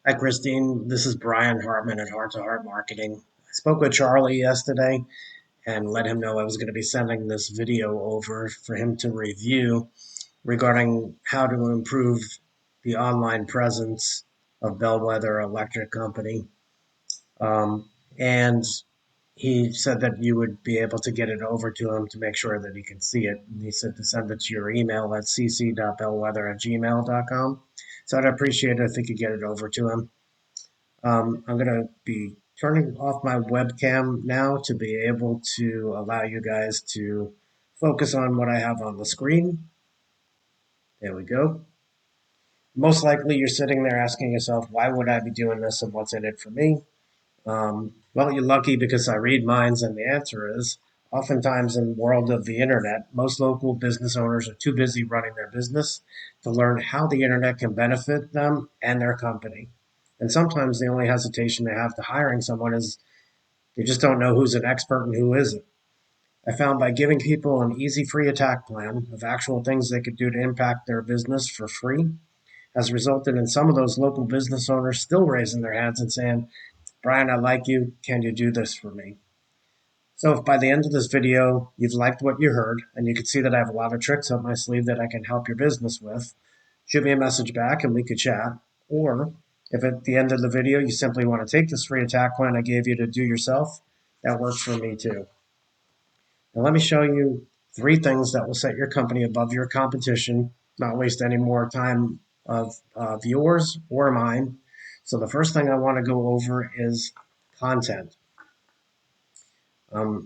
Hi, Christine. This is Brian Hartman at Heart to Heart Marketing. I spoke with Charlie yesterday and let him know I was going to be sending this video over for him to review regarding how to improve the online presence of Bellwether Electric Company. Um, and he said that you would be able to get it over to him to make sure that he can see it. And he said to send it to your email at cc.bellwether@gmail.com. So I'd appreciate it if you could get it over to him. I'm going to be turning off my webcam now to be able to allow you guys to focus on what I have on the screen. There we go. Most likely you're sitting there asking yourself, why would I be doing this and what's in it for me? Well, you're lucky because I read minds, and the answer is oftentimes in the world of the internet, most local business owners are too busy running their business to learn how the internet can benefit them and their company. And sometimes the only hesitation they have to hiring someone is they just don't know who's an expert and who isn't. I found by giving people an easy free attack plan of actual things they could do to impact their business for free has resulted in some of those local business owners still raising their hands and saying, Brian, I like you. Can you do this for me? So if by the end of this video you've liked what you heard and you can see that I have a lot of tricks up my sleeve that I can help your business with, shoot me a message back and we could chat. Or if at the end of the video you simply want to take this free attack plan I gave you to do yourself, that works for me too. Now let me show you 3 things that will set your company above your competition, not waste any more time of yours or mine. So the first thing I want to go over is content.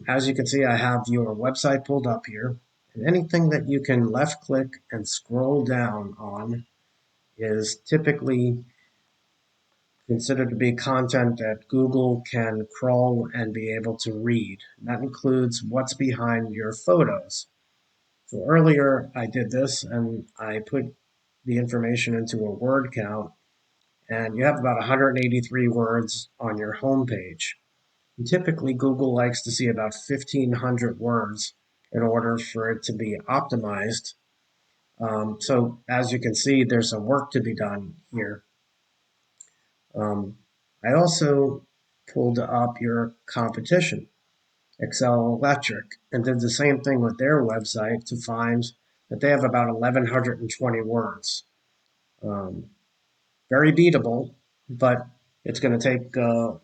As you can see, I have your website pulled up here. And anything that you can left click and scroll down on is typically considered to be content that Google can crawl and be able to read. And that includes what's behind your photos. So earlier I did this and I put the information into a word count, and you have about 183 words on your homepage. And typically, Google likes to see about 1,500 words in order for it to be optimized. So as you can see, there's some work to be done here. Um, I also pulled up your competition, Excel Electric, and did the same thing with their website to find that they have about 1,120 words. Um, Very beatable, but it's going to take a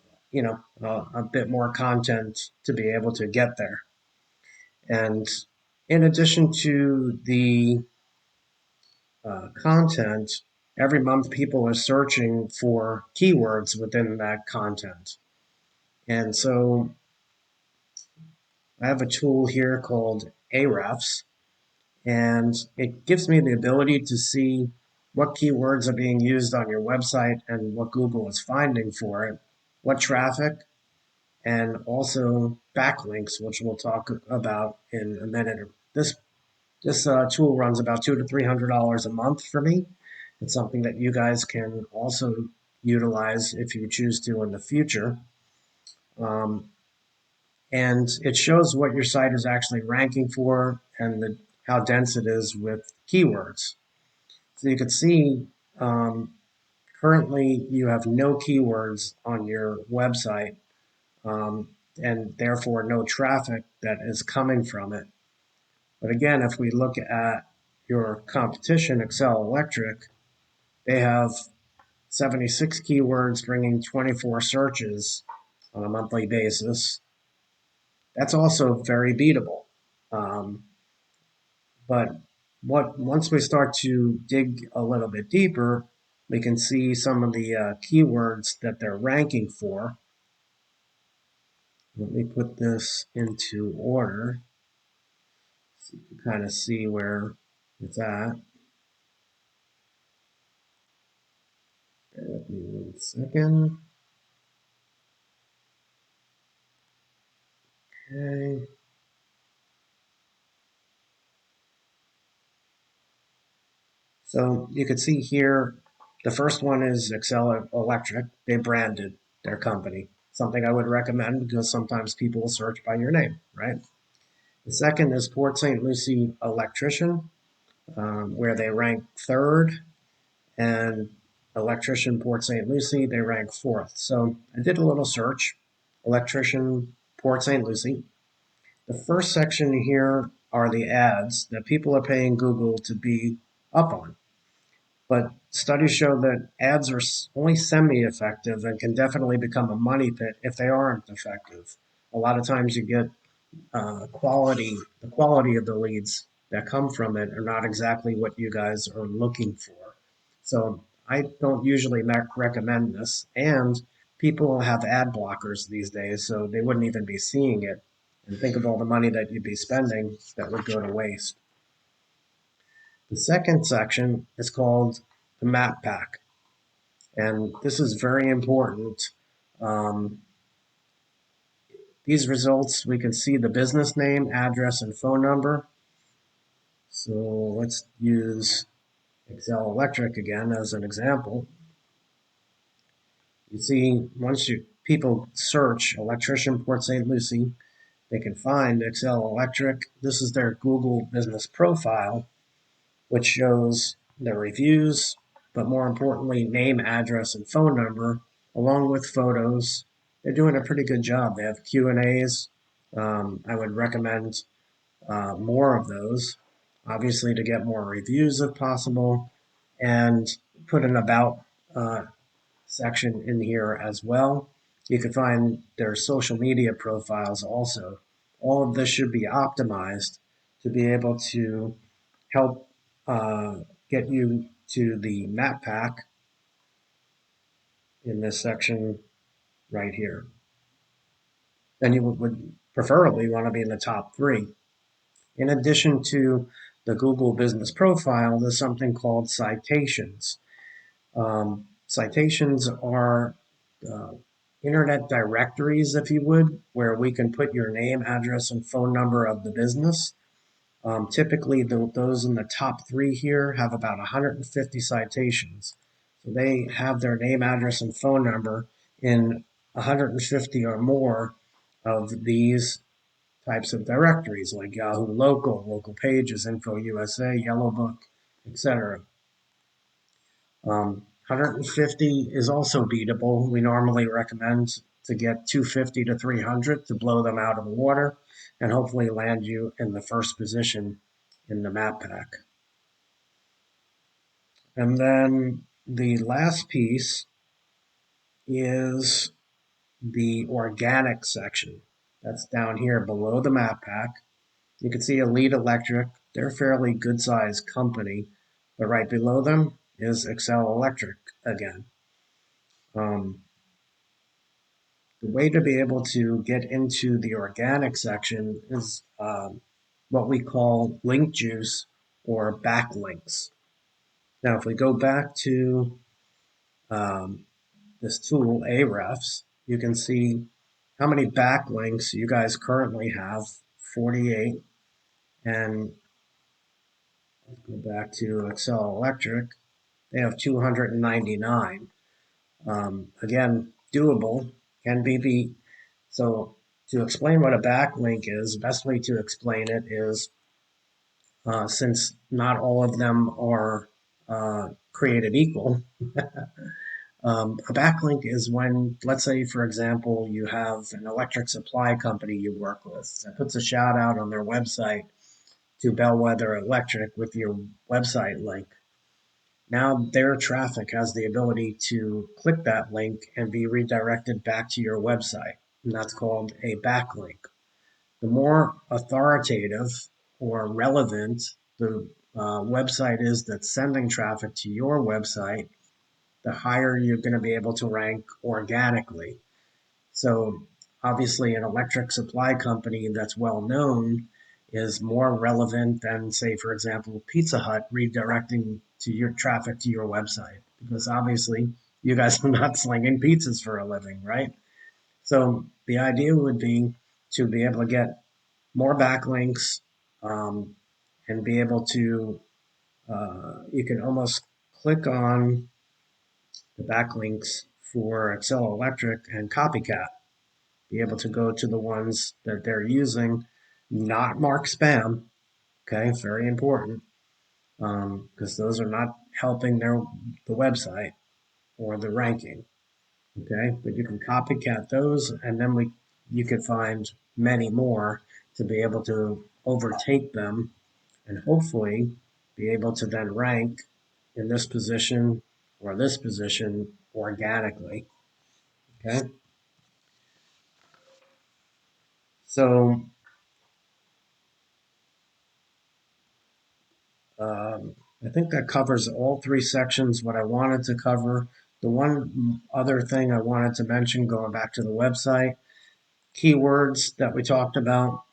bit more content to be able to get there. And in addition to the content, every month people are searching for keywords within that content. And so I have a tool here called Ahrefs, and it gives me the ability to see what keywords are being used on your website and what Google is finding for it, what traffic, and also backlinks, which we'll talk about in a minute. This tool runs about $200 to $300 a month for me. It's something that you guys can also utilize if you choose to in the future. Um, and it shows what your site is actually ranking for and how dense it is with keywords. So you can see um, currently you have no keywords on your website, um, and therefore no traffic that is coming from it. But again, if we look at your competition, Excel Electric, they have 76 keywords bringing 24 searches on a monthly basis. That's also very beatable. Um, but once we start to dig a little bit deeper, we can see some of the keywords that they're ranking for. Let me put this into order so you can kind of see where it's at. Bear with me 1 second. Okay. So you can see here, the first one is Excel Electric. They branded their company. Something I would recommend because sometimes people will search by your name, right? The second is Port St. Lucie Electrician, where they rank third. And Electrician, Port St. Lucie, they rank fourth. So I did a little search. Electrician, Port St. Lucie. The first section here are the ads that people are paying Google to be up on. But studies show that ads are only semi-effective and can definitely become a money pit if they aren't effective. A lot of times you get the quality of the leads that come from it are not exactly what you guys are looking for. So I don't usually recommend this. And people have ad blockers these days, so they wouldn't even be seeing it. And think of all the money that you'd be spending that would go to waste. The second section is called the map pack. And this is very important. Um, these results, we can see the business name, address, and phone number. So let's use Excel Electric again as an example. You see, once people search Electrician Port St. Lucie, they can find Excel Electric. This is their Google business profile, which shows their reviews, but more importantly, name, address, and phone number, along with photos. They're doing a pretty good job. They have Q&As. I would recommend more of those, obviously to get more reviews if possible, and put an about uh, section in here as well. You can find their social media profiles also. All of this should be optimized to be able to help uh, get you to the map pack in this section right here. Then you would preferably want to be in the top three. In addition to the Google Business Profile, there's something called citations. Citations are uh, internet directories, if you would, where we can put your name, address, and phone number of the business. Typically, those in the top three here have about 150 citations. So they have their name, address, and phone number in 150 or more of these types of directories like Yahoo Local, Local Pages, Info USA, Yellow Book, etc. 150 is also beatable. We normally recommend to get 250 to 300 to blow them out of the water and hopefully land you in the first position in the map pack. And then the last piece is the organic section. That's down here below the map pack. You can see Elite Electric. They're a fairly good sized company, but right below them is Excel Electric again. Um, the way to be able to get into the organic section is what we call link juice or backlinks. Now, if we go back to um, this tool, Ahrefs, you can see how many backlinks you guys currently have, 48. And let's go back to Excel Electric, they have 299. Again, doable, can be beat. So to explain what a backlink is, the best way to explain it is since not all of them are created equal, a backlink is when, let's say, for example, you have an electric supply company you work with that puts a shout out on their website to Bellwether Electric with your website link. Now their traffic has the ability to click that link and be redirected back to your website. And that's called a backlink. The more authoritative or relevant the website is that's sending traffic to your website, the higher you're going to be able to rank organically. So obviously an electric supply company that's well known is more relevant than, say, for example, Pizza Hut redirecting to your traffic to your website, because obviously you guys are not slinging pizzas for a living, right? So the idea would be to be able to get more backlinks um, and be able to, you can almost click on the backlinks for Excel Electric and Copycat, be able to go to the ones that they're using, not mark spam. Okay, very important because those are not helping the website. or the ranking. Okay, but you can copycat those, and then you could find many more to be able to overtake them, and hopefully be able to then rank in this position or this position organically. Okay, so I think that covers all three sections what I wanted to cover. The one other thing I wanted to mention, going back to the website, keywords that we talked about,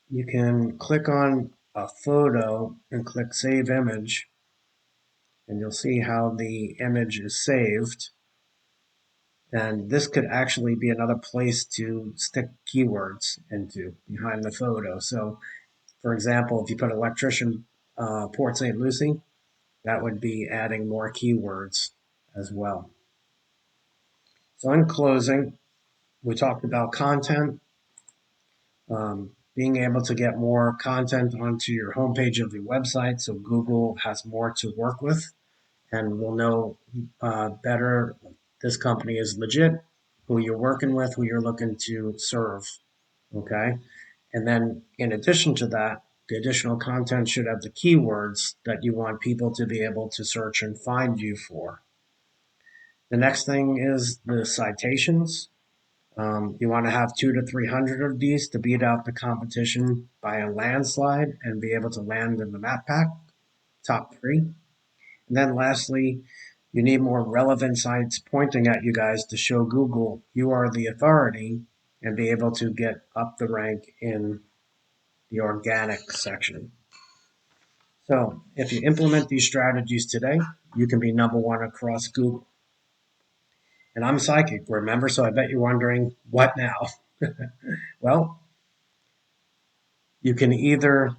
you can click on a photo and click Save Image, and you'll see how the image is saved. And this could actually be another place to stick keywords into behind the photo. So, for example, if you put electrician Port St. Lucie, that would be adding more keywords as well. So, in closing, we talked about content, being able to get more content onto your homepage of your website so Google has more to work with and will know better this company is legit, who you're working with, who you're looking to serve. Okay. And then in addition to that, the additional content should have the keywords that you want people to be able to search and find you for. The next thing is the citations. You want to have 200 to 300 of these to beat out the competition by a landslide and be able to land in the map pack, top three. And then lastly, you need more relevant sites pointing at you guys to show Google you are the authority and be able to get up the rank in the organic section. So if you implement these strategies today, you can be number one across Google. And I'm psychic, remember? So I bet you're wondering, what now? Well, you can either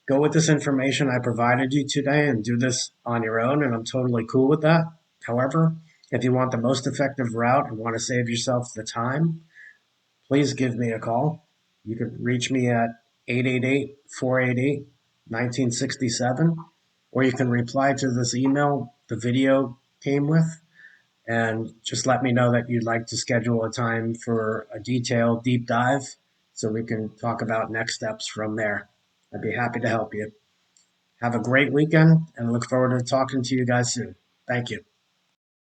go with this information I provided you today and do this on your own, and I'm totally cool with that. However, if you want the most effective route and want to save yourself the time, please give me a call. You can reach me at 888-488-1967, or you can reply to this email the video came with and just let me know that you'd like to schedule a time for a detailed deep dive so we can talk about next steps from there. I'd be happy to help you. Have a great weekend and I look forward to talking to you guys soon. Thank you.